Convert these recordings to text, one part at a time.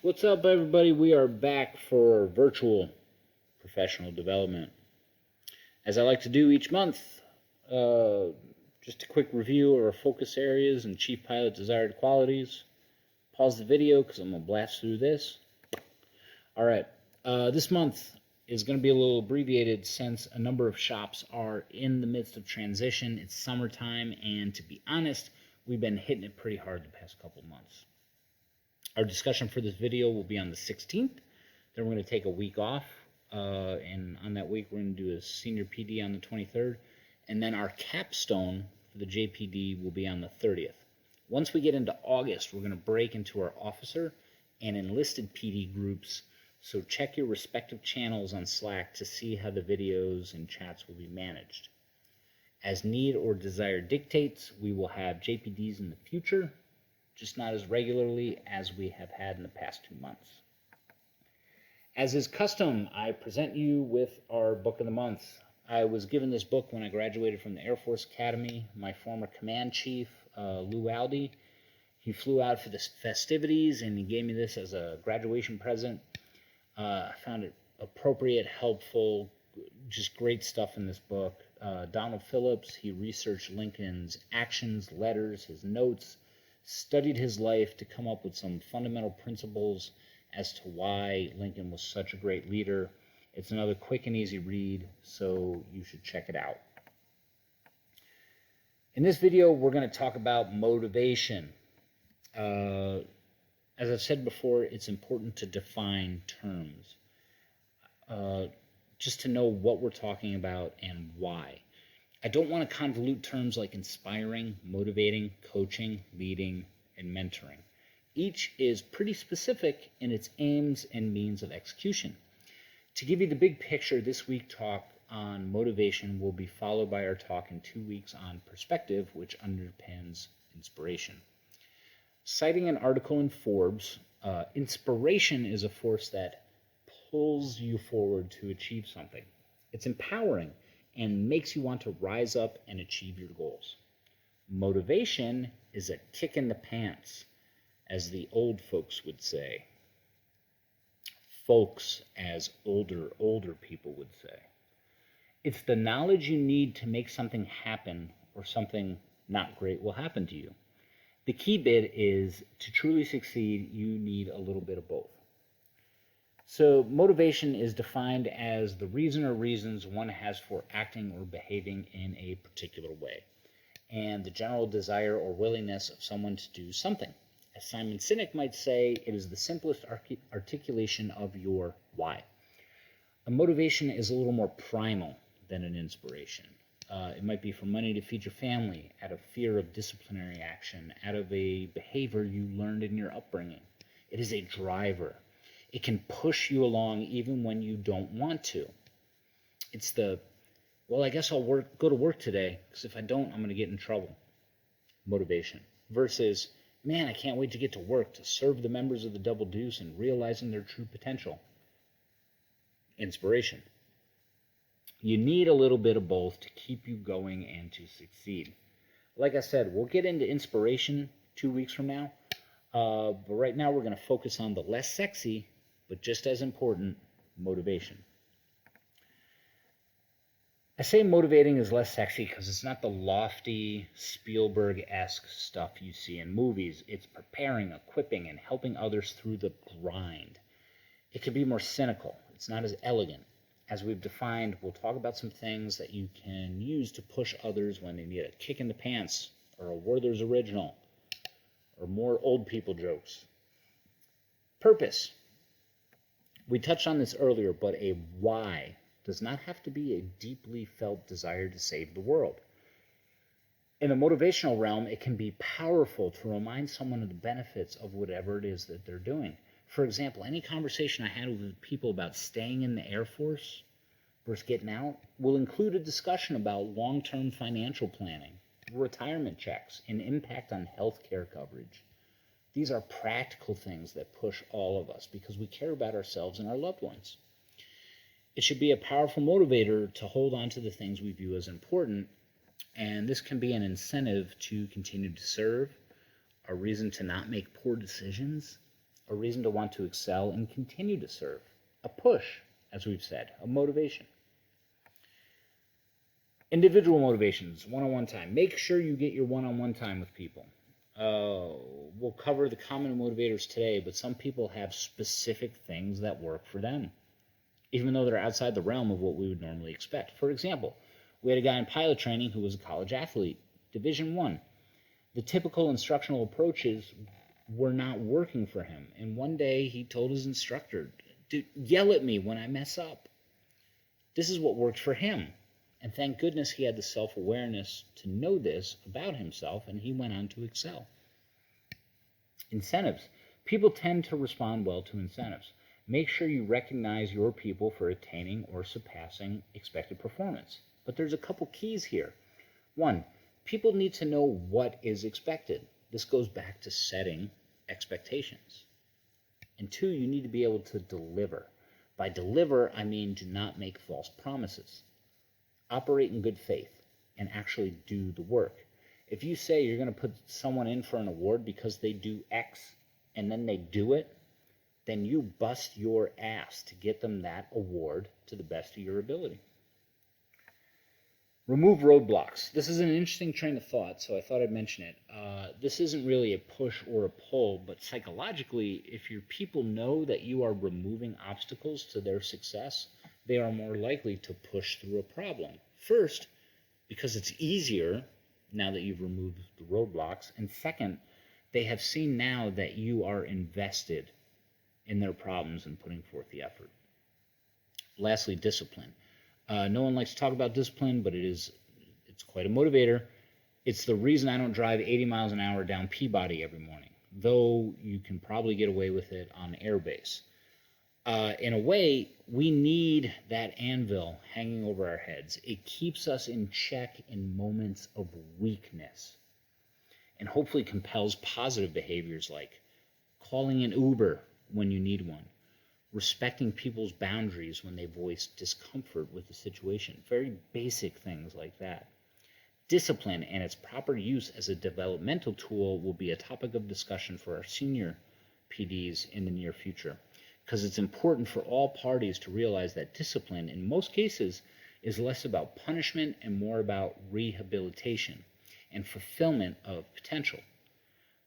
What's up, everybody? We are back for virtual professional development. As I like to do each month, uh, just a quick review of our focus areas and Chief Pilot desired qualities. Pause the video because I'm going to blast through this. All right, this month is going to be a little abbreviated since a number of shops are in the midst of transition. It's summertime, and to be honest, we've been hitting it pretty hard the past couple months. Our discussion for this video will be on the 16th. Then we're going to take a week off, and on that week we're going to do a senior PD on the 23rd, and then our capstone for the JPD will be on the 30th. Once we get into August, we're going to break into our officer and enlisted PD groups, so check your respective channels on Slack to see how the videos and chats will be managed. As need or desire dictates, we will have JPDs in the future, just not as regularly as we have had in the past 2 months. As is custom, I present you with our book of the month. I was given this book when I graduated from the Air Force Academy. My former command chief, Lou Aldi, he flew out for the festivities and he gave me this as a graduation present. I found it appropriate, helpful, just great stuff in this book. Donald Phillips, he researched Lincoln's actions, letters, his notes, studied his life to come up with some fundamental principles as to why Lincoln was such a great leader. It's another quick and easy read, so you should check it out. In this video, we're going to talk about motivation. As I've said before, it's important to define terms, just to know what we're talking about and why. I don't want to convolute terms like inspiring, motivating, coaching, leading, and mentoring. Each is pretty specific in its aims and means of execution. To give you the big picture, this week talk on motivation will be followed by our talk in 2 weeks on perspective, which underpins inspiration. Citing an article in Forbes, inspiration is a force that pulls you forward to achieve something. It's empowering and makes you want to rise up and achieve your goals. Motivation is a kick in the pants, as the old folks would say. Folks, as older people would say. It's the knowledge you need to make something happen or something not great will happen to you. The key bit is to truly succeed, you need a little bit of both. So motivation is defined as the reason or reasons one has for acting or behaving in a particular way, and the general desire or willingness of someone to do something. As Simon Sinek might say, it is the simplest articulation of your why. A motivation is a little more primal than an inspiration. It might be for money to feed your family, out of fear of disciplinary action, out of a behavior you learned in your upbringing. It is a driver. It can push you along even when you don't want to. It's the, well, I guess I'll go to work today, because if I don't, I'm going to get in trouble. Motivation. Versus, man, I can't wait to get to work to serve the members of the Double Deuce and realizing their true potential. Inspiration. You need a little bit of both to keep you going and to succeed. Like I said, we'll get into inspiration 2 weeks from now. But right now we're going to focus on the less sexy, but just as important, motivation. I say motivating is less sexy because it's not the lofty, Spielberg-esque stuff you see in movies. It's preparing, equipping, and helping others through the grind. It can be more cynical. It's not as elegant. As we've defined, we'll talk about some things that you can use to push others when they need a kick in the pants, or a Werther's Original, or more old people jokes. Purpose. We touched on this earlier, but a why does not have to be a deeply felt desire to save the world. In the motivational realm, it can be powerful to remind someone of the benefits of whatever it is that they're doing. For example, any conversation I had with people about staying in the Air Force versus getting out will include a discussion about long-term financial planning, retirement checks, and impact on health care coverage. These are practical things that push all of us because we care about ourselves and our loved ones. It should be a powerful motivator to hold on to the things we view as important, and this can be an incentive to continue to serve, a reason to not make poor decisions, a reason to want to excel and continue to serve, a push, as we've said, a motivation. Individual motivations, one-on-one time. Make sure you get your one-on-one time with people. We'll cover the common motivators today, but some people have specific things that work for them, even though they're outside the realm of what we would normally expect. For example, we had a guy in pilot training who was a college athlete, Division I. The typical instructional approaches were not working for him, and one day he told his instructor, "Dude, yell at me when I mess up." This is what worked for him, and thank goodness he had the self-awareness to know this about himself, and he went on to excel. Incentives. People tend to respond well to incentives. Make sure you recognize your people for attaining or surpassing expected performance. But there's a couple keys here. One, people need to know what is expected. This goes back to setting expectations. And two, you need to be able to deliver. By deliver, I mean do not make false promises. Operate in good faith and actually do the work. If you say you're going to put someone in for an award because they do X and then they do it, then you bust your ass to get them that award to the best of your ability. Remove roadblocks. This is an interesting train of thought, so I thought I'd mention it. This isn't really a push or a pull, but psychologically, if your people know that you are removing obstacles to their success, they are more likely to push through a problem. First, because it's easier now that you've removed the roadblocks, and second, they have seen now that you are invested in their problems and putting forth the effort. Lastly, discipline. No one likes to talk about discipline, but it's quite a motivator. It's the reason I don't drive 80 miles an hour down Peabody every morning, though you can probably get away with it on airbase. In a way, we need that anvil hanging over our heads. It keeps us in check in moments of weakness and hopefully compels positive behaviors like calling an Uber when you need one, respecting people's boundaries when they voice discomfort with the situation. Very basic things like that. Discipline and its proper use as a developmental tool will be a topic of discussion for our senior PDs in the near future, because it's important for all parties to realize that discipline, in most cases, is less about punishment and more about rehabilitation and fulfillment of potential.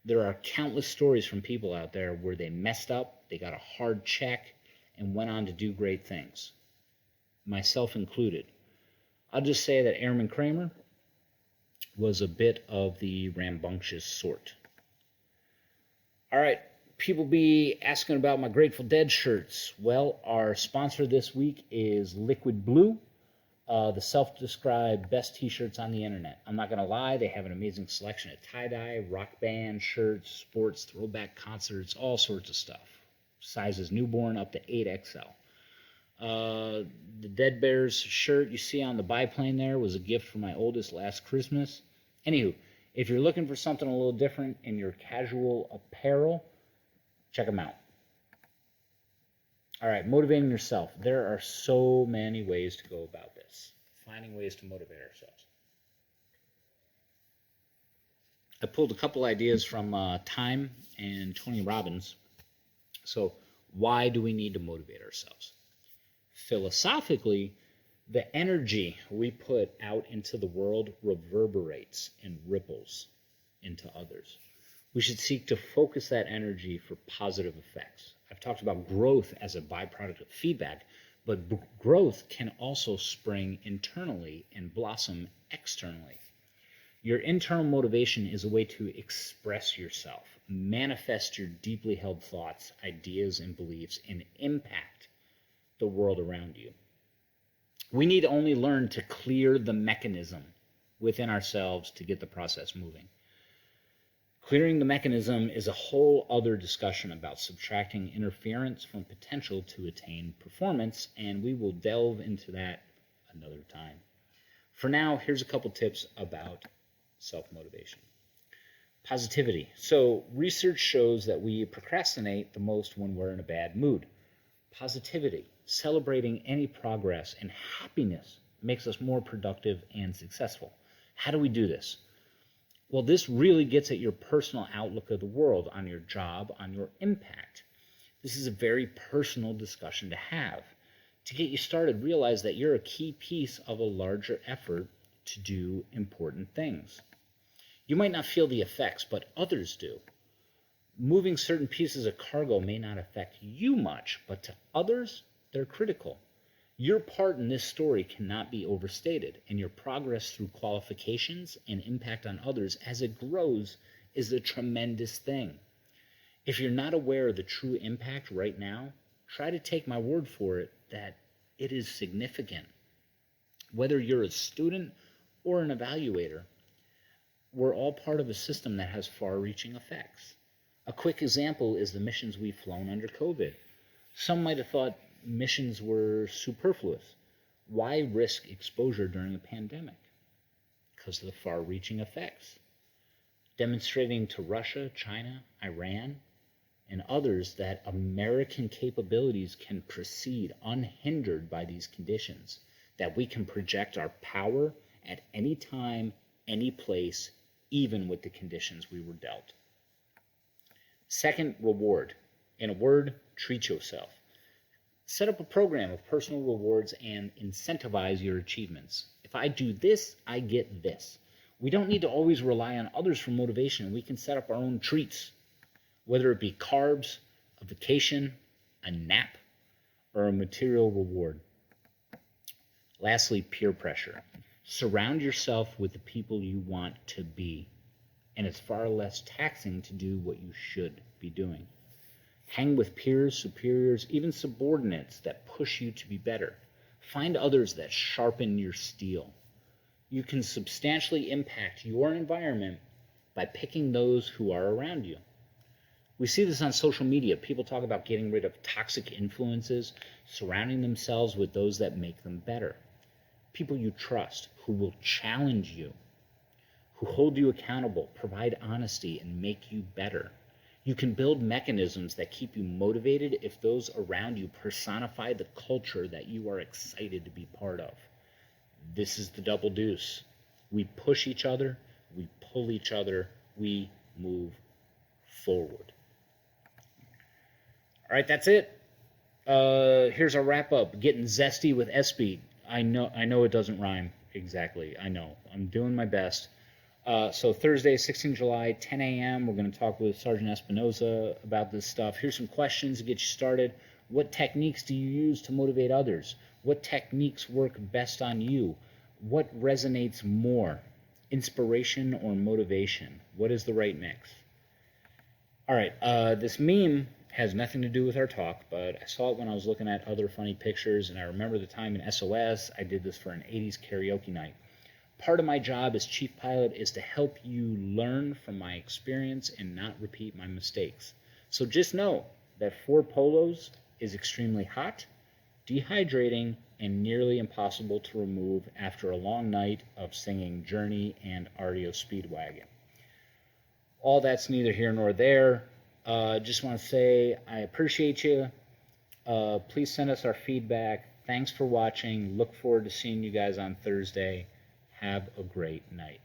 There are countless stories from people out there where they messed up, they got a hard check, and went on to do great things, myself included. I'll just say that Airman Kramer was a bit of the rambunctious sort. All right, people be asking about my Grateful Dead shirts. Well, our sponsor this week is Liquid Blue, the self-described best t-shirts on the internet. I'm not going to lie, they have an amazing selection of tie-dye, rock band shirts, sports, throwback concerts, all sorts of stuff. Sizes newborn up to 8XL. The Dead Bears shirt you see on the biplane there was a gift from my oldest last Christmas. Anywho, if you're looking for something a little different in your casual apparel, check them out. All right, motivating yourself. There are so many ways to go about this. Finding ways to motivate ourselves. I pulled a couple ideas from Time and Tony Robbins. So, why do we need to motivate ourselves? Philosophically, the energy we put out into the world reverberates and ripples into others. We should seek to focus that energy for positive effects. I've talked about growth as a byproduct of feedback, but growth can also spring internally and blossom externally. Your internal motivation is a way to express yourself, manifest your deeply held thoughts, ideas, and beliefs, and impact the world around you. We need to only learn to clear the mechanism within ourselves to get the process moving. Clearing the mechanism is a whole other discussion about subtracting interference from potential to attain performance, and we will delve into that another time. For now, here's a couple tips about self-motivation. Positivity. So research shows that we procrastinate the most when we're in a bad mood. Positivity, celebrating any progress and happiness, makes us more productive and successful. How do we do this? Well, this really gets at your personal outlook of the world, on your job, on your impact. This is a very personal discussion to have. To get you started, realize that you're a key piece of a larger effort to do important things. You might not feel the effects, but others do. Moving certain pieces of cargo may not affect you much, but to others, they're critical. Your part in this story cannot be overstated, and your progress through qualifications and impact on others as it grows is a tremendous thing. If you're not aware of the true impact right now, try to take my word for it that it is significant. Whether you're a student or an evaluator, we're all part of a system that has far-reaching effects. A quick example is the missions we've flown under COVID. Some might have thought missions were superfluous. Why risk exposure during a pandemic? Because of the far-reaching effects. Demonstrating to Russia, China, Iran, and others that American capabilities can proceed unhindered by these conditions, that we can project our power at any time, any place, even with the conditions we were dealt. Second, reward. In a word, treat yourself. Set up a program of personal rewards and incentivize your achievements. If I do this, I get this. We don't need to always rely on others for motivation. We can set up our own treats, whether it be carbs, a vacation, a nap, or a material reward. Lastly, peer pressure. Surround yourself with the people you want to be, and it's far less taxing to do what you should be doing. Hang with peers, superiors, even subordinates that push you to be better. Find others that sharpen your steel. You can substantially impact your environment by picking those who are around you. We see this on social media. People talk about getting rid of toxic influences, surrounding themselves with those that make them better. People you trust, who will challenge you, who hold you accountable, provide honesty, and make you better. You can build mechanisms that keep you motivated if those around you personify the culture that you are excited to be part of. This is the double deuce. We push each other, we pull each other, we move forward. All right, that's it. Here's our wrap up. Getting zesty with SB. I know it doesn't rhyme exactly. I know. I'm doing my best. So Thursday, 16 July, 10 a.m., we're going to talk with Sergeant Espinoza about this stuff. Here's some questions to get you started. What techniques do you use to motivate others? What techniques work best on you? What resonates more, inspiration or motivation? What is the right mix? All right, this meme has nothing to do with our talk, but I saw it when I was looking at other funny pictures, and I remember the time in SOS, I did this for an 80s karaoke night. Part of my job as chief pilot is to help you learn from my experience and not repeat my mistakes. So just know that 4 polos is extremely hot, dehydrating, and nearly impossible to remove after a long night of singing Journey and REO Speedwagon. All that's neither here nor there. Just want to say I appreciate you. Please send us our feedback. Thanks for watching. Look forward to seeing you guys on Thursday. Have a great night.